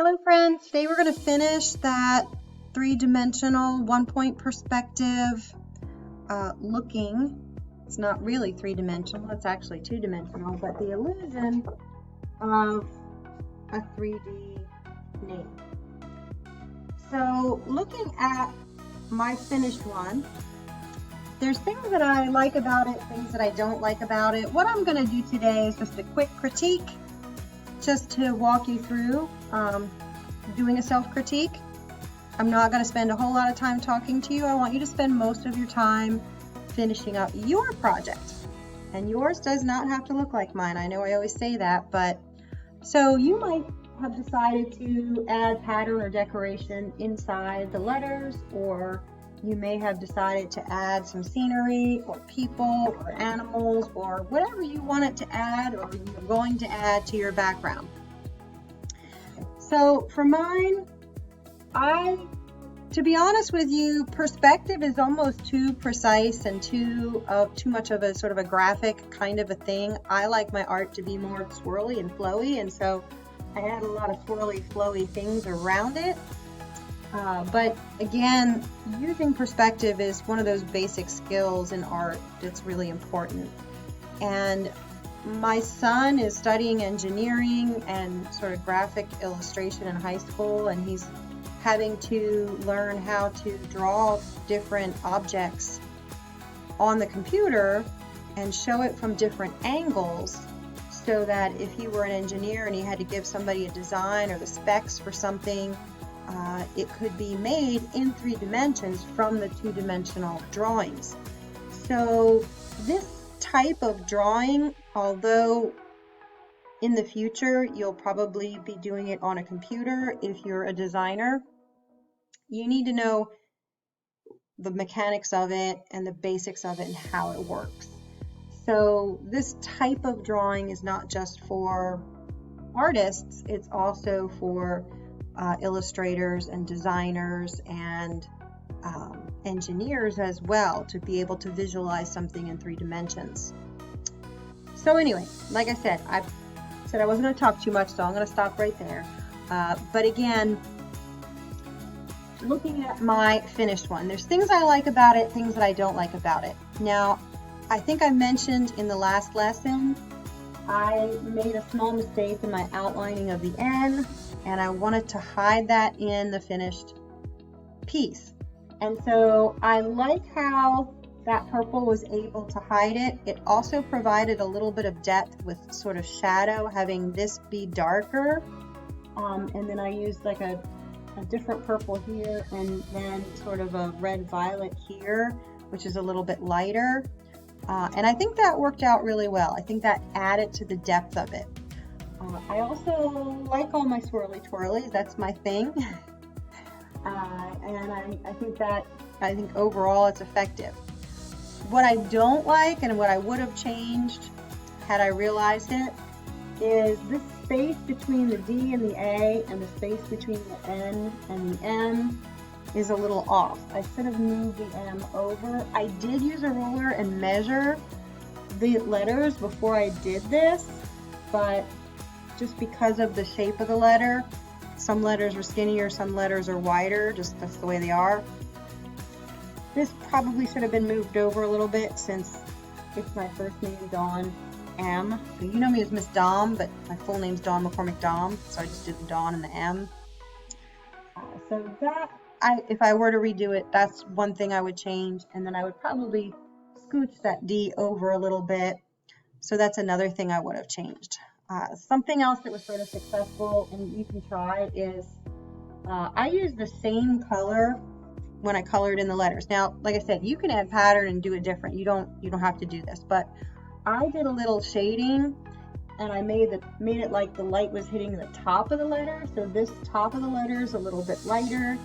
Hello friends, today we're going to finish that three-dimensional one-point perspective looking. It's not really three-dimensional, it's actually two-dimensional, but the illusion of a 3D name. So looking at my finished one, there's things that I like about it, things that I don't like about it. What I'm going to do today is just a quick critique, just to walk you through doing a self-critique. I'm not going to spend a whole lot of time talking to you. I want you to spend most of your time finishing up your project. And yours does not have to look like mine. I know I always say that, but so you might have decided to add pattern or decoration inside the letters, or you may have decided to add some scenery or people or animals or whatever you wanted to add or you're going to add to your background. So for mine, to be honest with you, perspective is almost too precise and too much of a sort of a graphic kind of a thing. I like my art to be more swirly and flowy, and so I add a lot of swirly, flowy things around it. But again, using perspective is one of those basic skills in art that's really important. And my son is studying engineering and sort of graphic illustration in high school, and he's having to learn how to draw different objects on the computer and show it from different angles, so that if he were an engineer and he had to give somebody a design or the specs for something, it could be made in 3 dimensions from the 2-dimensional drawings. So this type of drawing, although in the future you'll probably be doing it on a computer if you're a designer, you need to know the mechanics of it and the basics of it and how it works. So this type of drawing is not just for artists, it's also for illustrators and designers and engineers as well, to be able to visualize something in 3 dimensions. So anyway, like I said I wasn't going to talk too much, so I'm going to stop right there. But again, looking at my finished one, there's things I like about it, things that I don't like about it. Now, I think I mentioned in the last lesson, I made a small mistake in my outlining of the N, and I wanted to hide that in the finished piece. And so I like how that purple was able to hide it. It also provided a little bit of depth with sort of shadow, having this be darker. And then I used like a different purple here, and then sort of a red violet here, which is a little bit lighter. And I think that worked out really well. I think that added to the depth of it. I also like all my swirly twirlies. That's my thing. And I think overall it's effective. What I don't like, and what I would have changed had I realized it, is this space between the D and the A and the space between the N and the M is a little off. I should have moved the M over. I did use a ruler and measure the letters before I did this, but just because of the shape of the letter, some letters are skinnier, some letters are wider, just that's the way they are. This probably should have been moved over a little bit, since it's my first name, Dawn M. So you know me as Miss Dom, but my full name's Dawn McCormick Dom, so I just did the Dawn and the M. So that, if I were to redo it, that's one thing I would change, and then I would probably scooch that D over a little bit. So that's another thing I would have changed. Something else that was sort of successful, and you can try, is I used the same color when I colored in the letters. Now, like I said, you can add pattern and do it different. You don't have to do this, but I did a little shading, and I made it like the light was hitting the top of the letter. So this top of the letter is a little bit lighter.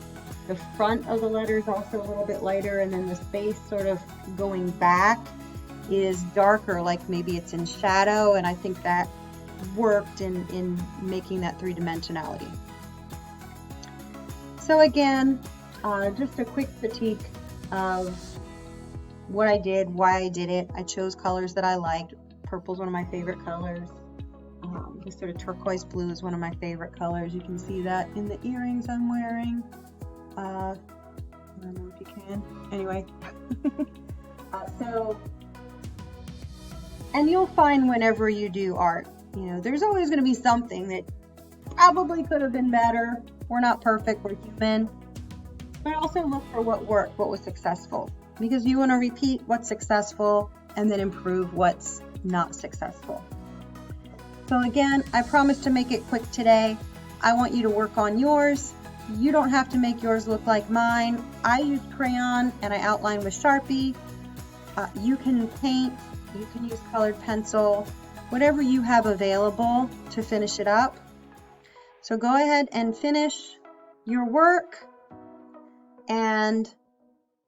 The front of the letter is also a little bit lighter, and then the space sort of going back is darker, like maybe it's in shadow, and I think that worked in making that 3-dimensionality. So again, just a quick critique of what I did, why I did it. I chose colors that I liked. Purple's one of my favorite colors. This sort of turquoise blue is one of my favorite colors. You can see that in the earrings I'm wearing. I don't know if you can. Anyway, and you'll find whenever you do art, you know, there's always going to be something that probably could have been better. We're not perfect, we're human. But also look for what worked, what was successful, because you want to repeat what's successful and then improve what's not successful. So again, I promise to make it quick today. I want you to work on yours. You don't have to make yours look like mine. I use crayon and I outline with Sharpie. You can paint, you can use colored pencil, whatever you have available to finish it up. So go ahead and finish your work and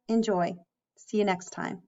enjoy. See you next time.